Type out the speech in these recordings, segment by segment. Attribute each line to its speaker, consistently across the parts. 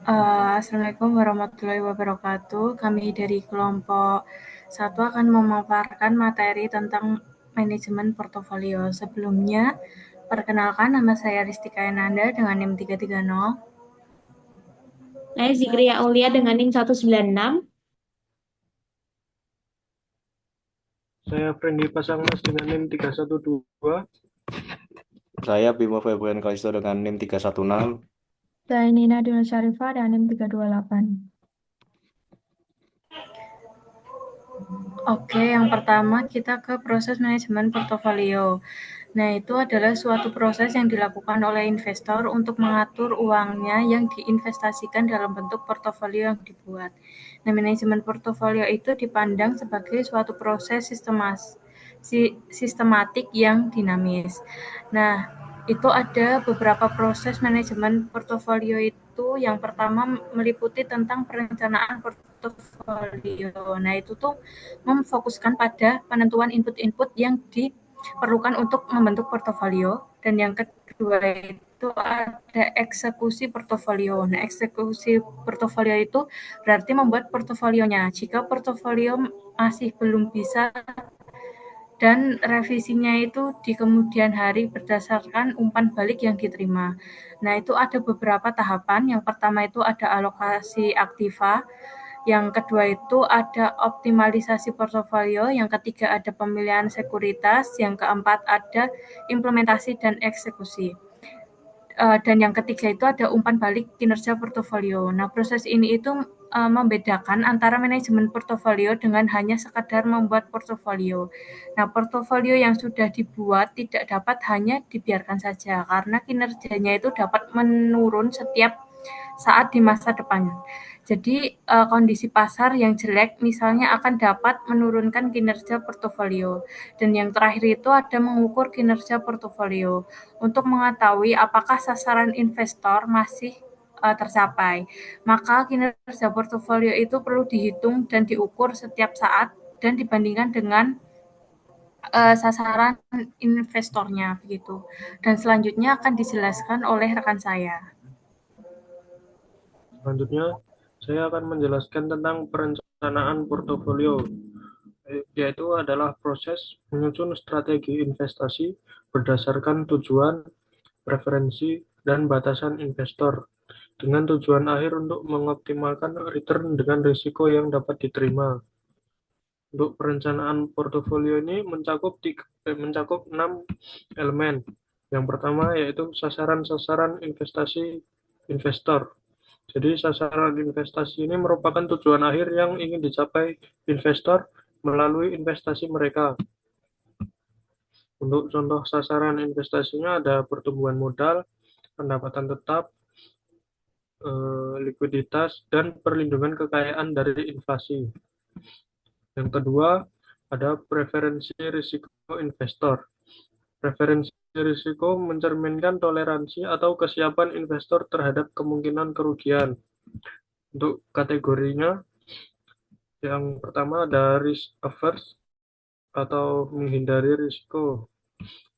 Speaker 1: Assalamualaikum warahmatullahi wabarakatuh. Kami dari kelompok satu akan memaparkan materi tentang manajemen portofolio. Sebelumnya, perkenalkan nama saya Ristika Enanda dengan NIM 330.
Speaker 2: Saya Zikria Aulia dengan NIM 196.
Speaker 3: Saya Fendi Pasangmas dengan NIM 312.
Speaker 4: Saya Bimo Febrian Kalisto dengan NIM 316.
Speaker 5: Saya Nina Dina Syarifah dengan NIM 328.
Speaker 1: Oke, yang pertama kita ke proses manajemen portofolio. Nah, itu adalah suatu proses yang dilakukan oleh investor untuk mengatur uangnya yang diinvestasikan dalam bentuk portofolio yang dibuat. Nah, manajemen portofolio itu dipandang sebagai suatu proses sistematik yang dinamis. Nah, itu ada beberapa proses manajemen portofolio itu. Yang pertama meliputi tentang perencanaan portofolio. Nah, itu tuh memfokuskan pada penentuan input-input yang diperlukan untuk membentuk portofolio. Dan yang kedua itu ada eksekusi portofolio. Nah, eksekusi portofolio itu berarti membuat portofolionya. Jika portofolio masih belum bisa dan revisinya itu di kemudian hari berdasarkan umpan balik yang diterima. Nah, itu ada beberapa tahapan. Yang pertama itu ada alokasi aktiva, yang kedua itu ada optimalisasi portofolio, yang ketiga ada pemilihan sekuritas, yang keempat ada implementasi dan eksekusi. Dan yang ketiga itu ada umpan balik kinerja portofolio. Nah, proses ini itu membedakan antara manajemen portofolio dengan hanya sekadar membuat portofolio. Nah, portofolio yang sudah dibuat tidak dapat hanya dibiarkan saja karena kinerjanya itu dapat menurun setiap saat di masa depan. Jadi, kondisi pasar yang jelek misalnya akan dapat menurunkan kinerja portofolio. Dan yang terakhir itu ada mengukur kinerja portofolio untuk mengetahui apakah sasaran investor masih tercapai. Maka kinerja portofolio itu perlu dihitung dan diukur setiap saat dan dibandingkan dengan sasaran investornya begitu. Dan selanjutnya akan dijelaskan oleh rekan saya.
Speaker 3: Selanjutnya, saya akan menjelaskan tentang perencanaan portofolio, yaitu adalah proses menyusun strategi investasi berdasarkan tujuan, preferensi, dan batasan investor, dengan tujuan akhir untuk mengoptimalkan return dengan risiko yang dapat diterima. Untuk perencanaan portofolio ini mencakup 6 elemen. Yang pertama yaitu sasaran-sasaran investasi investor. Jadi sasaran investasi ini merupakan tujuan akhir yang ingin dicapai investor melalui investasi mereka. Untuk contoh sasaran investasinya ada pertumbuhan modal, pendapatan tetap, likuiditas, dan perlindungan kekayaan dari inflasi. Yang kedua, ada preferensi risiko investor. Preferensi risiko mencerminkan toleransi atau kesiapan investor terhadap kemungkinan kerugian. Untuk kategorinya, yang pertama ada risk averse atau menghindari risiko.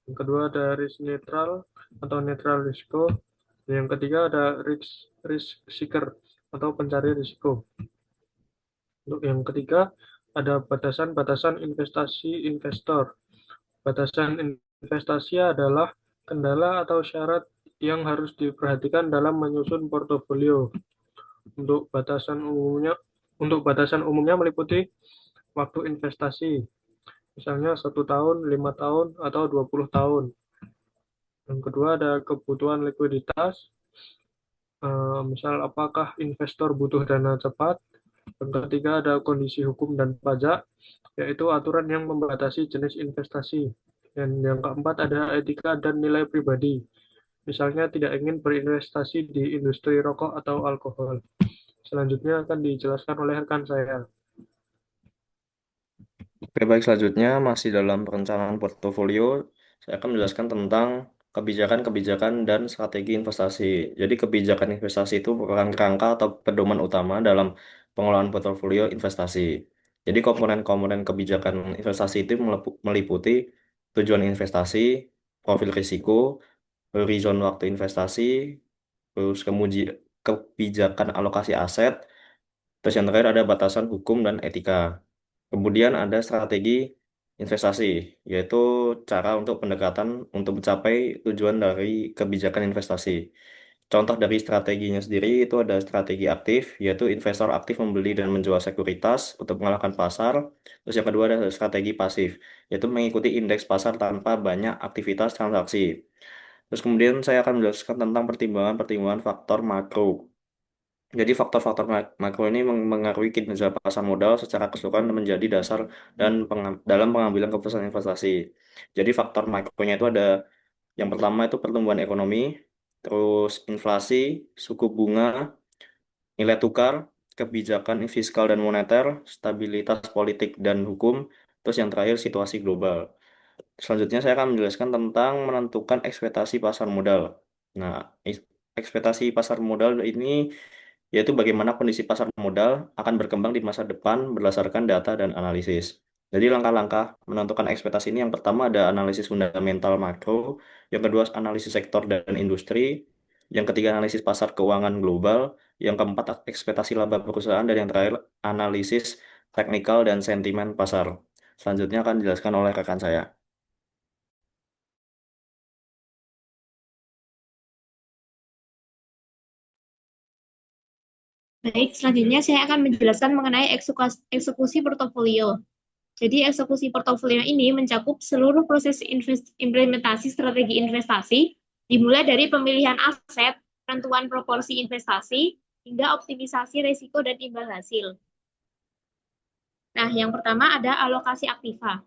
Speaker 3: Yang kedua ada risk neutral atau netral risiko. Yang ketiga ada risk seeker atau pencari risiko. Untuk yang ketiga ada batasan-batasan investasi investor. Batasan investasi adalah kendala atau syarat yang harus diperhatikan dalam menyusun portofolio. Untuk batasan umumnya meliputi waktu investasi, misalnya 1 tahun, 5 tahun, atau 20 tahun. Yang kedua ada kebutuhan likuiditas, misal apakah investor butuh dana cepat. Yang ketiga ada kondisi hukum dan pajak, yaitu aturan yang membatasi jenis investasi. Dan yang keempat ada etika dan nilai pribadi, misalnya tidak ingin berinvestasi di industri rokok atau alkohol. Selanjutnya akan dijelaskan oleh rekan saya.
Speaker 4: Oke, baik, selanjutnya masih dalam perencanaan portofolio, saya akan menjelaskan tentang kebijakan-kebijakan dan strategi investasi. Jadi kebijakan investasi itu merupakan kerangka atau pedoman utama dalam pengelolaan portofolio investasi. Jadi komponen-komponen kebijakan investasi itu meliputi tujuan investasi, profil risiko, horizon waktu investasi, terus kebijakan alokasi aset, terus yang terakhir ada batasan hukum dan etika. Kemudian ada strategi investasi, yaitu cara untuk pendekatan untuk mencapai tujuan dari kebijakan investasi. Contoh dari strateginya sendiri itu ada strategi aktif, yaitu investor aktif membeli dan menjual sekuritas untuk mengalahkan pasar. Terus yang kedua ada strategi pasif, yaitu mengikuti indeks pasar tanpa banyak aktivitas transaksi. Terus kemudian saya akan menjelaskan tentang pertimbangan-pertimbangan faktor makro. Jadi faktor-faktor makro ini mengaruhi kinerja pasar modal secara keseluruhan dan menjadi dasar dan dalam pengambilan keputusan investasi. Jadi faktor makronya itu ada yang pertama itu pertumbuhan ekonomi, terus inflasi, suku bunga, nilai tukar, kebijakan fiskal dan moneter, stabilitas politik dan hukum, terus yang terakhir situasi global. Selanjutnya saya akan menjelaskan tentang menentukan ekspektasi pasar modal. Nah, ekspektasi pasar modal ini yaitu bagaimana kondisi pasar modal akan berkembang di masa depan berdasarkan data dan analisis. Jadi langkah-langkah menentukan ekspektasi ini yang pertama ada analisis fundamental makro, yang kedua analisis sektor dan industri, yang ketiga analisis pasar keuangan global, yang keempat ekspektasi laba perusahaan, dan yang terakhir analisis teknikal dan sentimen pasar. Selanjutnya akan dijelaskan oleh rekan saya.
Speaker 2: Baik, selanjutnya saya akan menjelaskan mengenai eksekusi portofolio. Jadi eksekusi portofolio ini mencakup seluruh proses implementasi strategi investasi, dimulai dari pemilihan aset, penentuan proporsi investasi, hingga optimisasi risiko dan imbal hasil. Nah, yang pertama ada alokasi aktiva.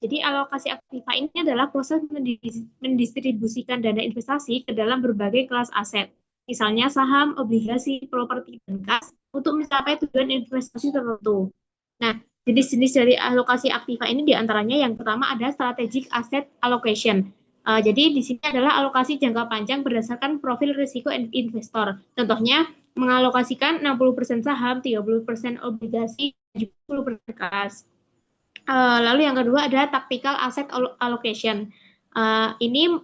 Speaker 2: Jadi alokasi aktiva ini adalah proses mendistribusikan dana investasi ke dalam berbagai kelas aset, misalnya saham, obligasi, properti, dan kas, untuk mencapai tujuan investasi tertentu. Nah, jenis-jenis dari alokasi aktiva ini diantaranya yang pertama ada strategic asset allocation. Jadi di sini adalah alokasi jangka panjang berdasarkan profil risiko investor. Contohnya mengalokasikan 60% saham, 30% obligasi, 70% kas. Lalu yang kedua ada tactical asset allocation. Ini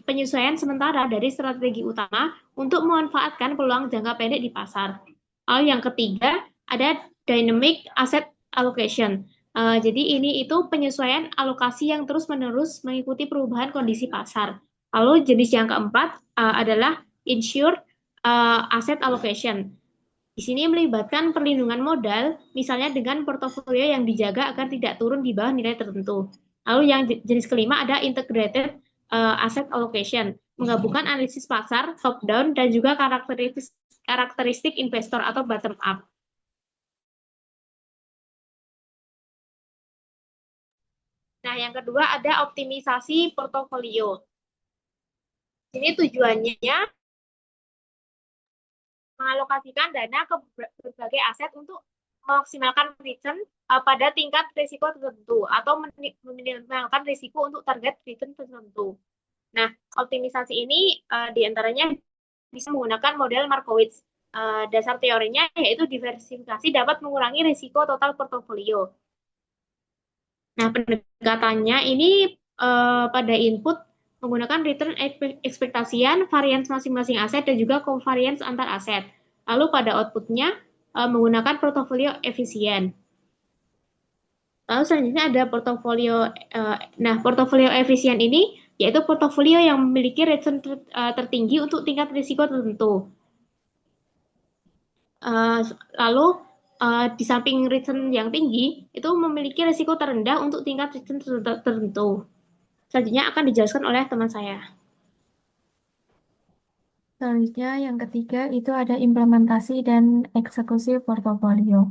Speaker 2: penyesuaian sementara dari strategi utama untuk memanfaatkan peluang jangka pendek di pasar. Lalu yang ketiga ada dynamic asset allocation. Jadi ini itu penyesuaian alokasi yang terus-menerus mengikuti perubahan kondisi pasar. Lalu jenis yang keempat adalah insured asset allocation. Di sini melibatkan perlindungan modal, misalnya dengan portofolio yang dijaga agar tidak turun di bawah nilai tertentu. Lalu yang jenis kelima ada integrated asset allocation, menggabungkan analisis pasar, top down, dan juga karakteristik investor atau bottom up. Nah, yang kedua ada optimisasi portofolio. Ini tujuannya mengalokasikan dana ke berbagai aset untuk memaksimalkan return pada tingkat risiko tertentu atau meminimalkan risiko untuk target return tertentu. Nah, optimisasi ini diantaranya bisa menggunakan model Markowitz. Dasar teorinya yaitu diversifikasi dapat mengurangi risiko total portofolio. Nah, pendekatannya ini pada input menggunakan return ekspektasian, varians masing-masing aset, dan juga covariance antar aset. Lalu pada outputnya menggunakan portofolio efisien. Lalu selanjutnya ada portofolio. Nah, portofolio efisien ini yaitu portofolio yang memiliki return tertinggi untuk tingkat risiko tertentu. Lalu di samping return yang tinggi, itu memiliki risiko terendah untuk tingkat return tertentu. Selanjutnya akan dijelaskan oleh teman saya.
Speaker 5: Selanjutnya yang ketiga itu ada implementasi dan eksekusi portofolio.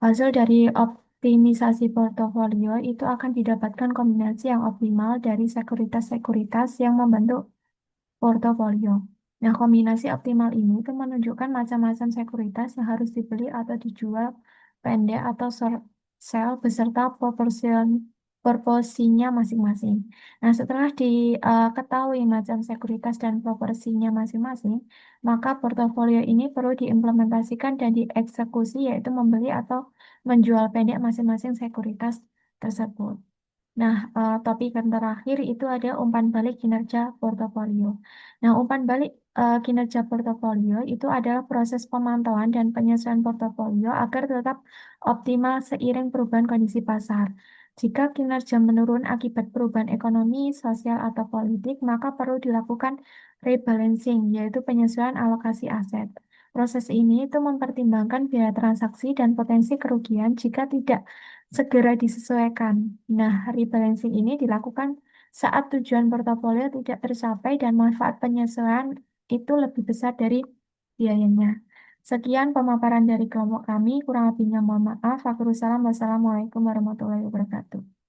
Speaker 5: Hasil dari optimisasi portofolio itu akan didapatkan kombinasi yang optimal dari sekuritas-sekuritas yang membentuk portofolio. Nah, kombinasi optimal ini itu menunjukkan macam-macam sekuritas yang harus dibeli atau dijual pendek atau sell beserta proporsinya masing-masing. Nah, setelah diketahui macam sekuritas dan proporsinya masing-masing, maka portofolio ini perlu diimplementasikan dan dieksekusi, yaitu membeli atau menjual pendek masing-masing sekuritas tersebut. Nah, topik yang terakhir itu ada umpan balik kinerja portofolio. Nah, umpan balik kinerja portofolio itu adalah proses pemantauan dan penyesuaian portofolio agar tetap optimal seiring perubahan kondisi pasar. Jika kinerja menurun akibat perubahan ekonomi, sosial, atau politik, maka perlu dilakukan rebalancing, yaitu penyesuaian alokasi aset. Proses ini itu mempertimbangkan biaya transaksi dan potensi kerugian jika tidak segera disesuaikan. Nah, rebalancing ini dilakukan saat tujuan portofolio tidak tercapai dan manfaat penyesuaian itu lebih besar dari biayanya. Sekian pemaparan dari kelompok kami, kurang lebihnya mohon maaf. Wassalamualaikum warahmatullahi wabarakatuh.